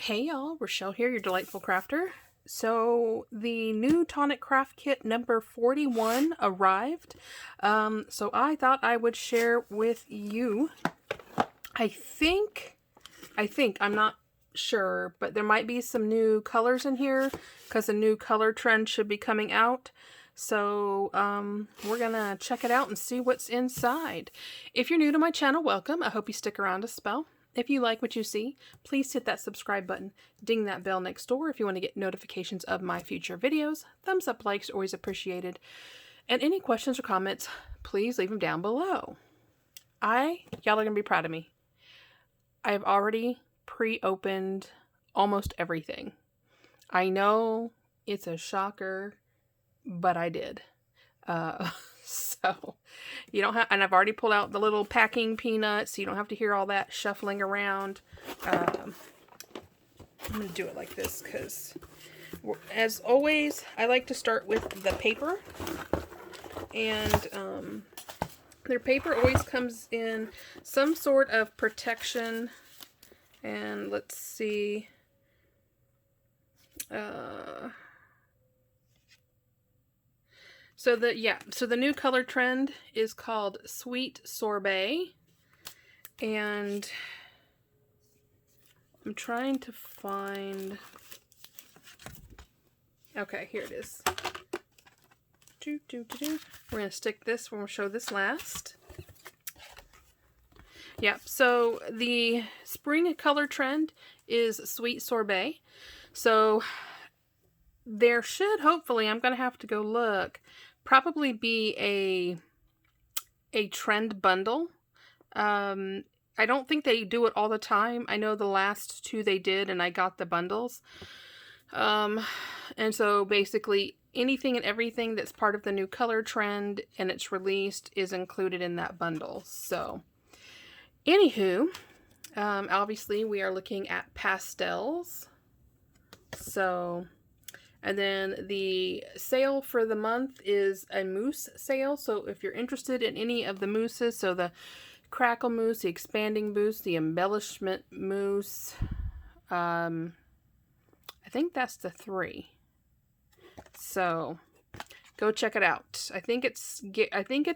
Hey y'all, Rochelle here, your delightful crafter. So the new Tonic Craft Kit number 41 arrived. So I thought I would share with you. I think, I'm not sure, but there might be some new colors in here because a new color trend should be coming out. So we're gonna check it out and see what's inside. If you're new to my channel, welcome. I hope you stick around a spell. If you like what you see, please hit that subscribe button, ding that bell next door if you want to get notifications of my future videos. Thumbs up, likes, always appreciated. And any questions or comments, please leave them down below. Y'all are going to be proud of me. I have already pre-opened almost everything. I know it's a shocker, but I did. So you don't have, and I've already pulled out the little packing peanuts, so you don't have to hear all that shuffling around. I'm going to do it like this because, as always, I like to start with the paper. And their paper always comes in some sort of protection. And let's see. So the new color trend is called Sweet Sorbet, and I'm trying to find, okay, here it is. We're going to stick this, we're going to show this last. Yeah, so the spring color trend is Sweet Sorbet. So there should, hopefully, I'm going to have to go look, probably be a trend bundle. I don't think they do it all the time. I know the last two they did, and I got the bundles. And so basically anything and everything that's part of the new color trend and it's released is included in that bundle. So anywho, obviously we are looking at pastels. So, and then the sale for the month is a mousse sale. So if you're interested in any of the mousses, so the crackle mousse, the expanding mousse, the embellishment mousse, I think that's the three. So go check it out. I think it's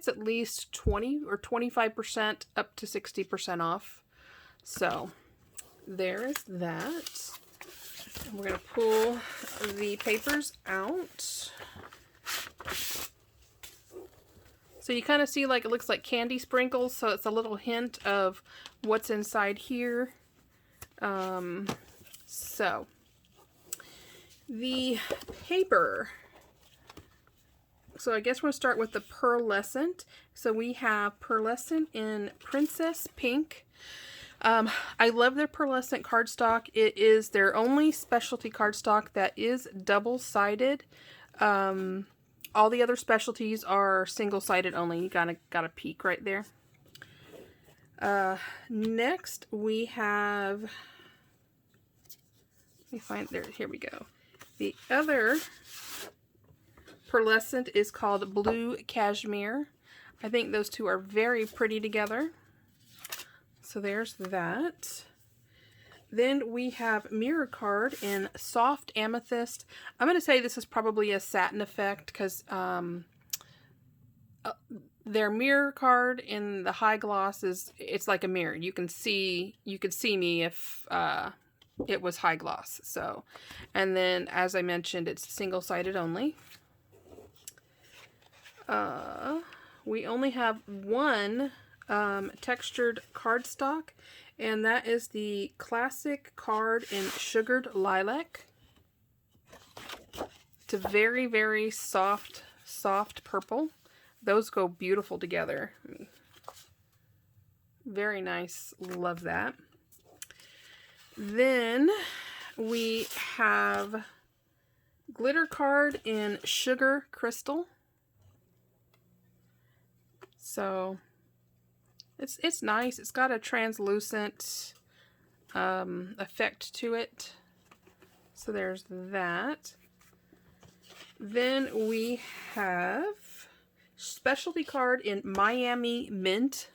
at least 20 or 25% up to 60% off. So there is that. We're going to pull the papers out. So you kind of see, like, it looks like candy sprinkles, so it's a little hint of what's inside here. So the paper. So I guess we're going to start with the pearlescent. So we have pearlescent in Princess Pink. I love their pearlescent cardstock. It is their only specialty cardstock that is double-sided. All the other specialties are single-sided only. You got a peek right there. Next we have, let me find there. Here we go. The other pearlescent is called Blue Cashmere. I think those two are very pretty together. So there's that. Then we have Mirror Card in Soft Amethyst. I'm going to say this is probably a satin effect because their Mirror Card in the high gloss it's like a mirror. You could see me if it was high gloss. So, and then as I mentioned, it's single-sided only. We only have one textured cardstock, and that is the classic card in Sugared Lilac. It's a very, very soft purple. Those go beautiful together. Very nice. Love that. Then we have glitter card in Sugar Crystal. So it's nice. It's got a translucent effect to it. So there's that. Then we have specialty card in Miami Mint.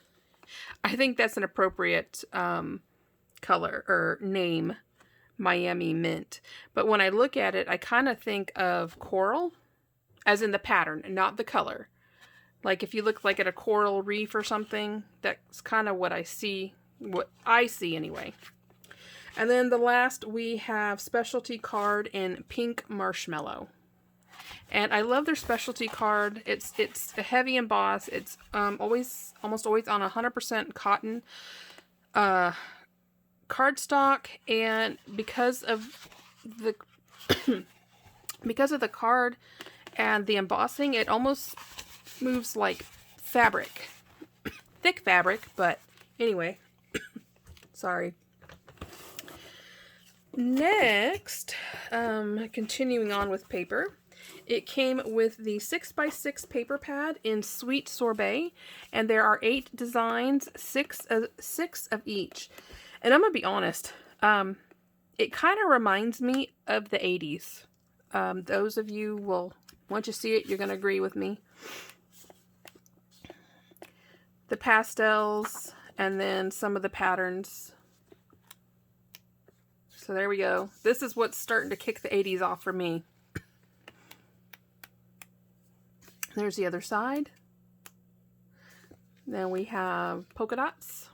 I think that's an appropriate color or name Miami Mint. But when I look at it, I kind of think of coral, as in the pattern, not the color. Like if you look like at a coral reef or something, that's kind of what I see anyway. And then the last, we have Specialty Card in Pink Marshmallow. And I love their specialty card. It's a heavy emboss. It's almost always on 100% cotton cardstock, and because of the card and the embossing, it almost moves like fabric, thick fabric. But anyway, sorry. Next, continuing on with paper. It came with the 6x6 paper pad in Sweet Sorbet, and there are 8 designs, 6 of each. And I'm going to be honest, it kind of reminds me of the 80s. Those of you will, once you see it, you're going to agree with me. The pastels, and then some of the patterns. So there we go. This is what's starting to kick the 80s off for me. There's the other side. Then we have polka dots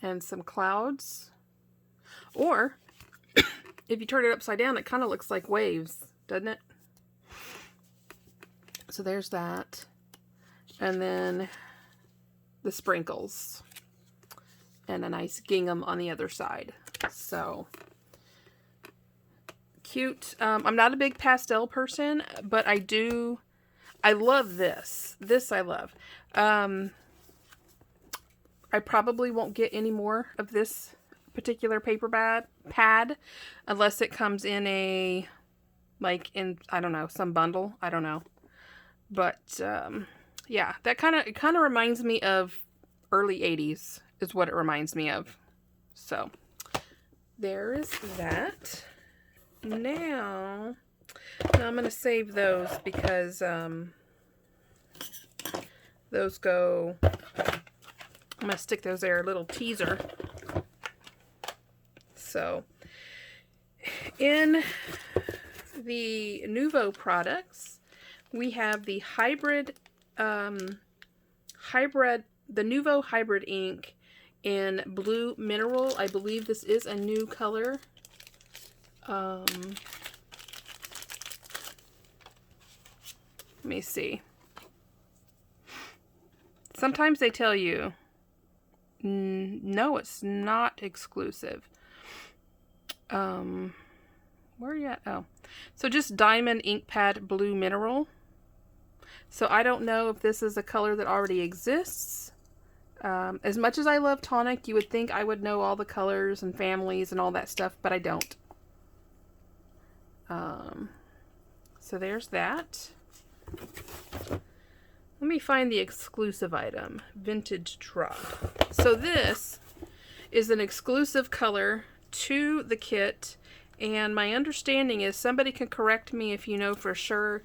and some clouds. Or if you turn it upside down, it kind of looks like waves, doesn't it? So there's that. And then the sprinkles and a nice gingham on the other side. So cute. I'm not a big pastel person, but I love this. This I love. I probably won't get any more of this particular paper pad unless it comes in I don't know, some bundle. I don't know. But yeah, it kind of reminds me of early 80s is what it reminds me of. So there is that. Now I'm going to save those because those go, I'm going to stick those there, a little teaser. So in the Nuvo products, we have the the Nuvo Hybrid Ink in Blue Mineral. I believe this is a new color. Let me see. Sometimes they tell you, no, it's not exclusive. Where are you at? Oh, so just Diamond Ink Pad Blue Mineral. So I don't know if this is a color that already exists. As much as I love Tonic, you would think I would know all the colors and families and all that stuff, but I don't. So there's that. Let me find the exclusive item, Vintage Drop. So this is an exclusive color to the kit, and my understanding is, somebody can correct me if you know for sure,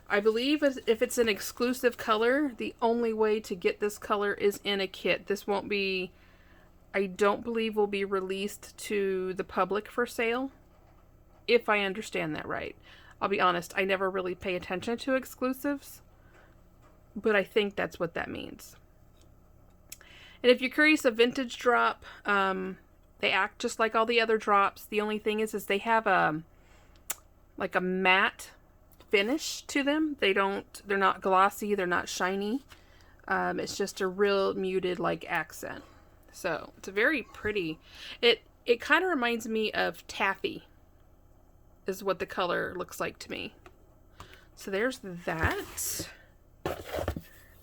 I believe if it's an exclusive color, the only way to get this color is in a kit. This won't be, I don't believe will be released to the public for sale, if I understand that right. I'll be honest, I never really pay attention to exclusives, but I think that's what that means. And if you're curious, a Vintage Drop, they act just like all the other drops. The only thing is they have like a matte finish to them. They're not glossy, they're not shiny. It's just a real muted like accent. So it's a very pretty. It kind of reminds me of taffy, is what the color looks like to me. So there's that.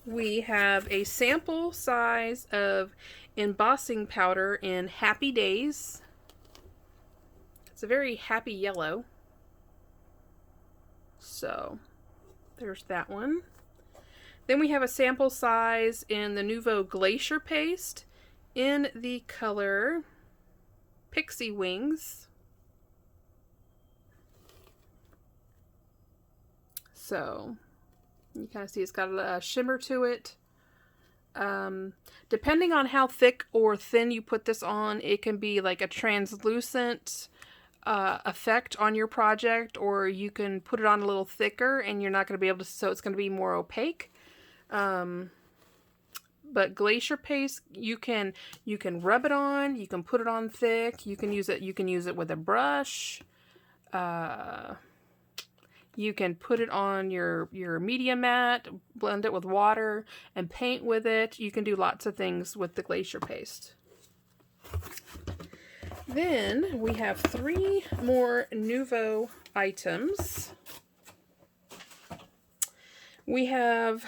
We have a sample size of embossing powder in Happy Days. It's a very happy yellow. So there's that one. Then we have a sample size in the Nuvo Glacier Paste in the color Pixie Wings. So you kind of see it's got a shimmer to it. depending on how thick or thin you put this on, it can be like a translucent effect on your project, or you can put it on a little thicker and you're not going to be able to, so it's going to be more opaque. But Glacier Paste, you can rub it on, you can put it on thick, you can use it with a brush. You can put it on your media mat, blend it with water, and paint with it. You can do lots of things with the Glacier Paste. Then we have 3 more Nuvo items. We have,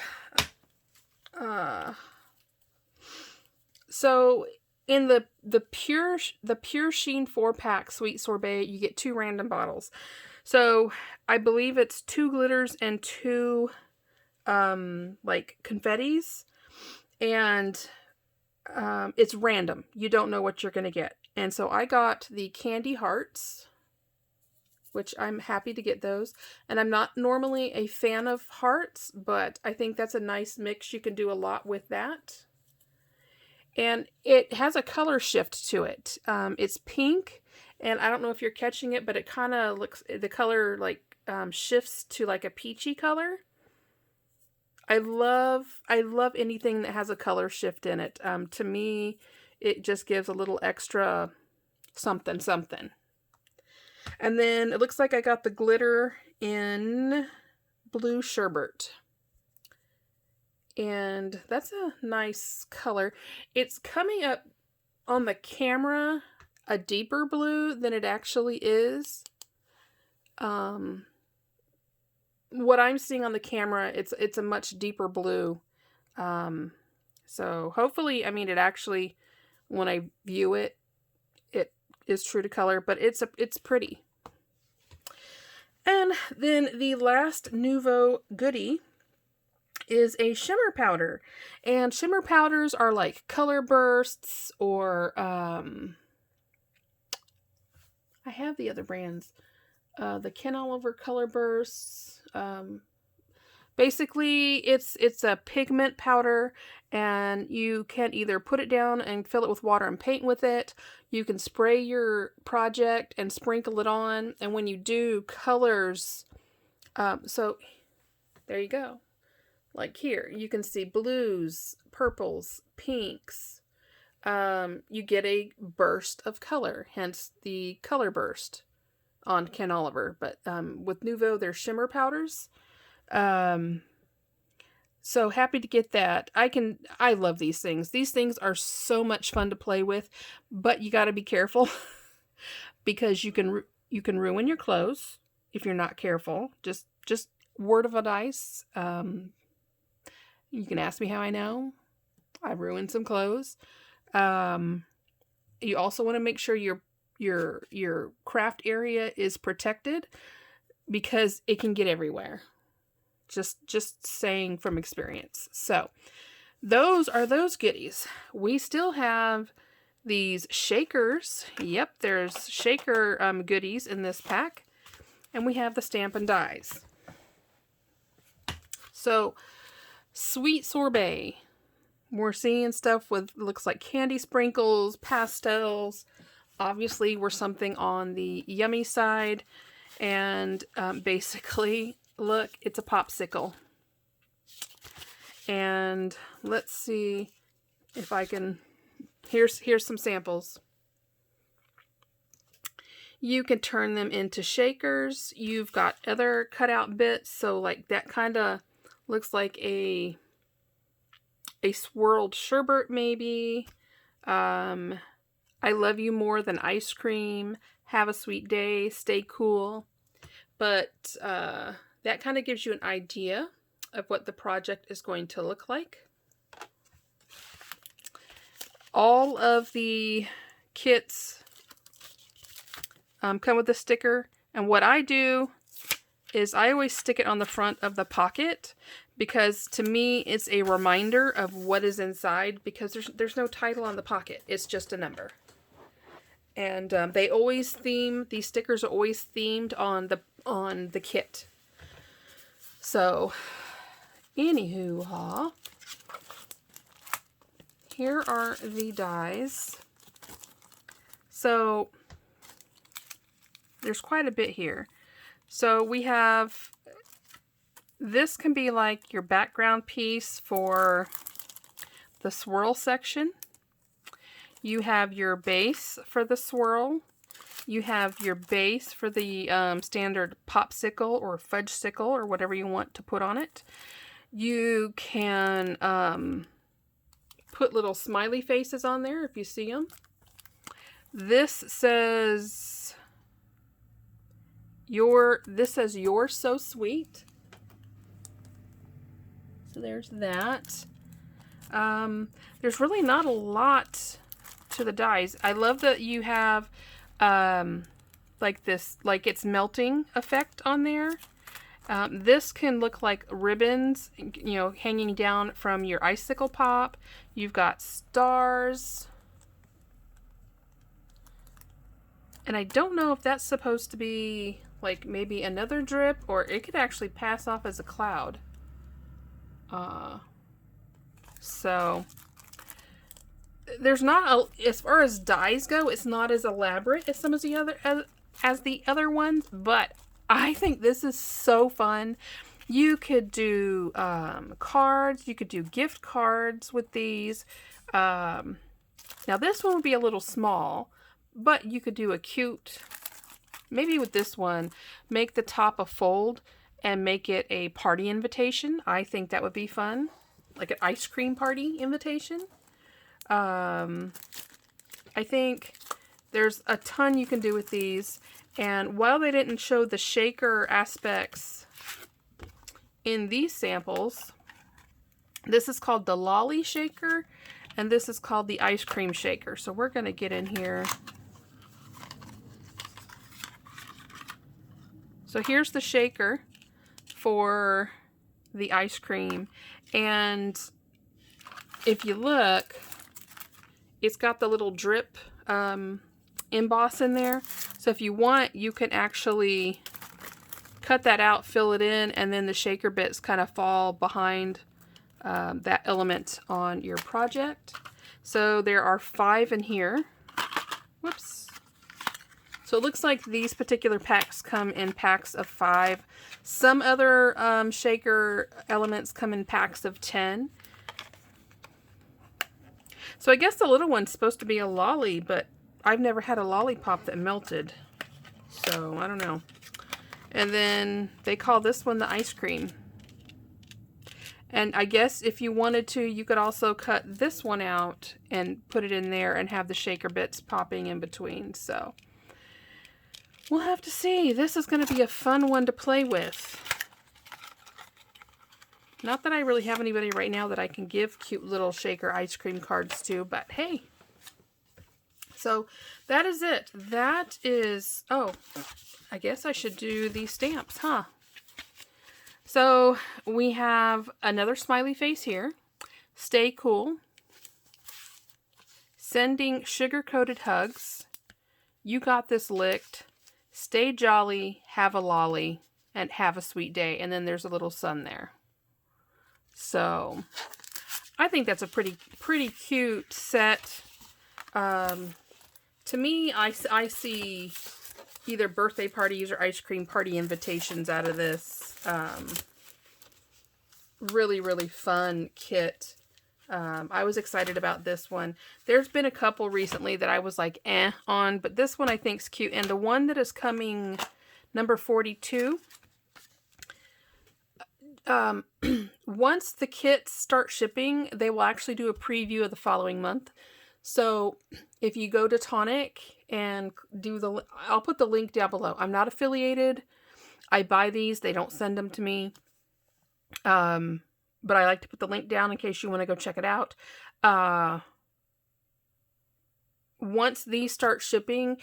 so in the pure Sheen 4-pack Sweet Sorbet, you get 2 random bottles. So I believe it's 2 glitters and 2 like confettis, and it's random. You don't know what you're gonna get. And so I got the candy hearts, which I'm happy to get those. And I'm not normally a fan of hearts, but I think that's a nice mix. You can do a lot with that. And it has a color shift to it. It's pink, and I don't know if you're catching it, but it kind of looks, the color like shifts to like a peachy color. I love anything that has a color shift in it. To me, it just gives a little extra something, something. And then it looks like I got the glitter in blue sherbet. And that's a nice color. It's coming up on the camera a deeper blue than it actually is. What I'm seeing on the camera, it's a much deeper blue. So hopefully, I mean, it actually, when I view it, it is true to color, but it's pretty. And then the last Nuvo goodie is a shimmer powder. And shimmer powders are like color bursts, or I have the other brands. The Ken Oliver color bursts. Basically, it's a pigment powder, and you can either put it down and fill it with water and paint with it. You can spray your project and sprinkle it on, and when you do, colors. So there you go. Like here, you can see blues, purples, pinks. You get a burst of color, hence the color burst on Ken Oliver. But with Nuvo, they're shimmer powders. So happy to get that. I love these things. These things are so much fun to play with, but you got to be careful because you can ruin your clothes if you're not careful. Just word of advice. You can ask me how I know. I've ruined some clothes. You also want to make sure your craft area is protected, because it can get everywhere. Just saying from experience. So those are those goodies. We still have these shakers. Yep, there's shaker goodies in this pack. And we have the Stampin' Dies. So Sweet Sorbet. We're seeing stuff with, looks like candy sprinkles, pastels. Obviously, we're something on the yummy side. And basically, look, it's a popsicle. And let's see if I can, here's some samples. You can turn them into shakers. You've got other cutout bits, so like that kind of looks like a swirled sherbet maybe. I love you more than ice cream. Have a sweet day. Stay cool. But that kind of gives you an idea of what the project is going to look like. All of the kits come with a sticker. And what I do is I always stick it on the front of the pocket, because to me it's a reminder of what is inside, because there's no title on the pocket. It's just a number. And they always these stickers are always themed on the kit. So, anywho, here are the dies. So there's quite a bit here. So we have, this can be like your background piece for the swirl section. You have your base for the swirl. You have your base for the standard popsicle or fudgesicle or whatever you want to put on it. You can put little smiley faces on there if you see them. This says, you're so sweet. So there's that. There's really not a lot to the dies. I love that you have like this, like it's melting effect on there. This can look like ribbons, you know, hanging down from your icicle pop. You've got stars. And I don't know if that's supposed to be like maybe another drip, or it could actually pass off as a cloud. So there's not as far as dies go, it's not as elaborate as some of the other as the other ones, but I think this is so fun. You could do cards, you could do gift cards with these. Now this one would be a little small, but you could do a cute, maybe with this one, make the top a fold and make it a party invitation. I think that would be fun. Like an ice cream party invitation. I think there's a ton you can do with these. And while they didn't show the shaker aspects in these samples, this is called the lolly shaker, and this is called the ice cream shaker. So we're going to get in here. So here's the shaker for the ice cream. And if you look, it's got the little drip emboss in there. So if you want, you can actually cut that out, fill it in, and then the shaker bits kind of fall behind that element on your project. So there are 5 in here. Whoops. So it looks like these particular packs come in packs of 5. Some other shaker elements come in packs of 10. So I guess the little one's supposed to be a lolly, but I've never had a lollipop that melted. So I don't know. And then they call this one the ice cream. And I guess if you wanted to, you could also cut this one out and put it in there and have the shaker bits popping in between. So we'll have to see. This is going to be a fun one to play with. Not that I really have anybody right now that I can give cute little shaker ice cream cards to, but hey. So that is it. That is, oh, I guess I should do these stamps, huh? So we have another smiley face here. Stay cool. Sending sugar-coated hugs. You got this licked. Stay jolly, have a lolly, and have a sweet day. And then there's a little sun there. So I think that's a pretty cute set. To me, I see either birthday parties or ice cream party invitations out of this. Really, really fun kit. I was excited about this one. There's been a couple recently that I was like, on, but this one I think is cute. And the one that is coming, number 42, once the kits start shipping, they will actually do a preview of the following month. So if you go to Tonic and do I'll put the link down below. I'm not affiliated. I buy these. They don't send them to me. But I like to put the link down in case you want to go check it out. Once these start shipping,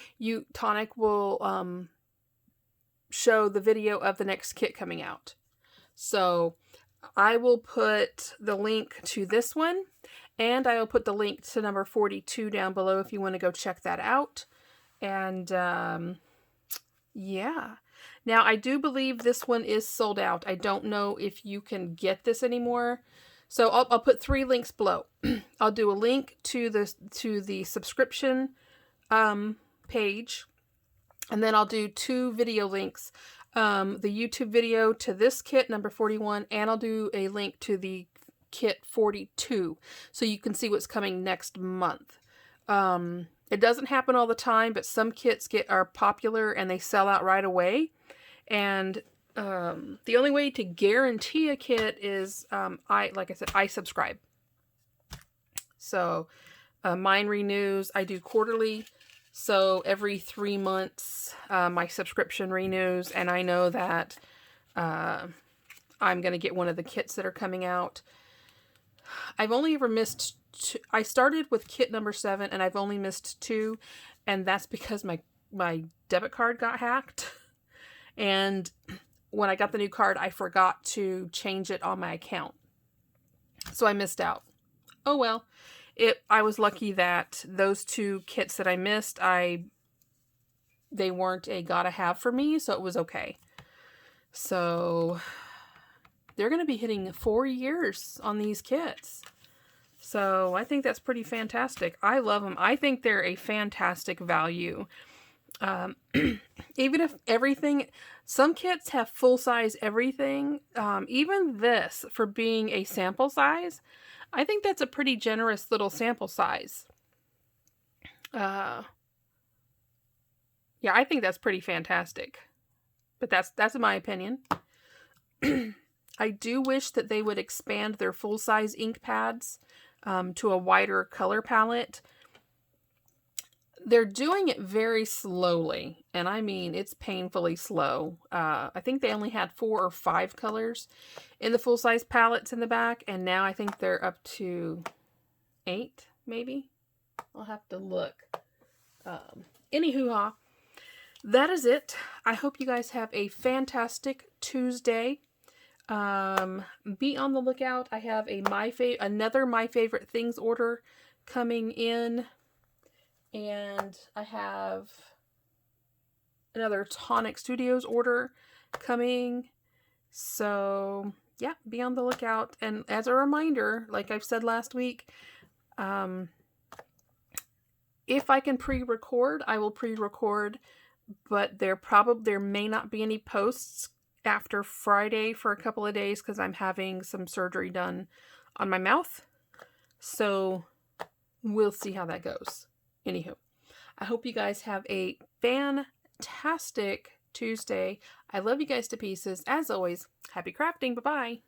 Tonic will show the video of the next kit coming out. So I will put the link to this one, and I will put the link to number 42 down below if you want to go check that out. And yeah. Now, I do believe this one is sold out. I don't know if you can get this anymore. So I'll put 3 links below. I'll do a link to the subscription page, and then I'll do 2 video links. The YouTube video to this kit, number 41, and I'll do a link to the kit 42, so you can see what's coming next month. It doesn't happen all the time, but some kits are popular and they sell out right away. And the only way to guarantee a kit is, like I said, I subscribe. So mine renews. I do quarterly. So every 3 months, my subscription renews, and I know that I'm going to get one of the kits that are coming out. I've only ever missed 2. I started with kit number 7, and I've only missed 2, and that's because my debit card got hacked. And when I got the new card, I forgot to change it on my account. So I missed out. Oh well. I was lucky that those 2 kits that I missed, they weren't a gotta have for me, so it was okay. So they're going to be hitting 4 years on these kits. So I think that's pretty fantastic. I love them. I think they're a fantastic value. Even if everything, some kits have full-size everything. Even this, for being a sample size, I think that's a pretty generous little sample size. Yeah, I think that's pretty fantastic. But that's my opinion. I do wish that they would expand their full-size ink pads to a wider color palette. They're doing it very slowly, and I mean, it's painfully slow. I think they only had 4 or 5 colors in the full-size palettes in the back, and now I think they're up to 8, maybe? I'll have to look. Anywho, that is it. I hope you guys have a fantastic Tuesday. Be on the lookout. I have another My Favorite Things order coming in. And I have another Tonic Studios order coming. So, yeah, be on the lookout. And as a reminder, like I've said last week, if I can pre-record, I will pre-record. But there may not be any posts after Friday for a couple of days because I'm having some surgery done on my mouth. So, we'll see how that goes. Anywho, I hope you guys have a fantastic Tuesday. I love you guys to pieces. As always, happy crafting. Bye-bye.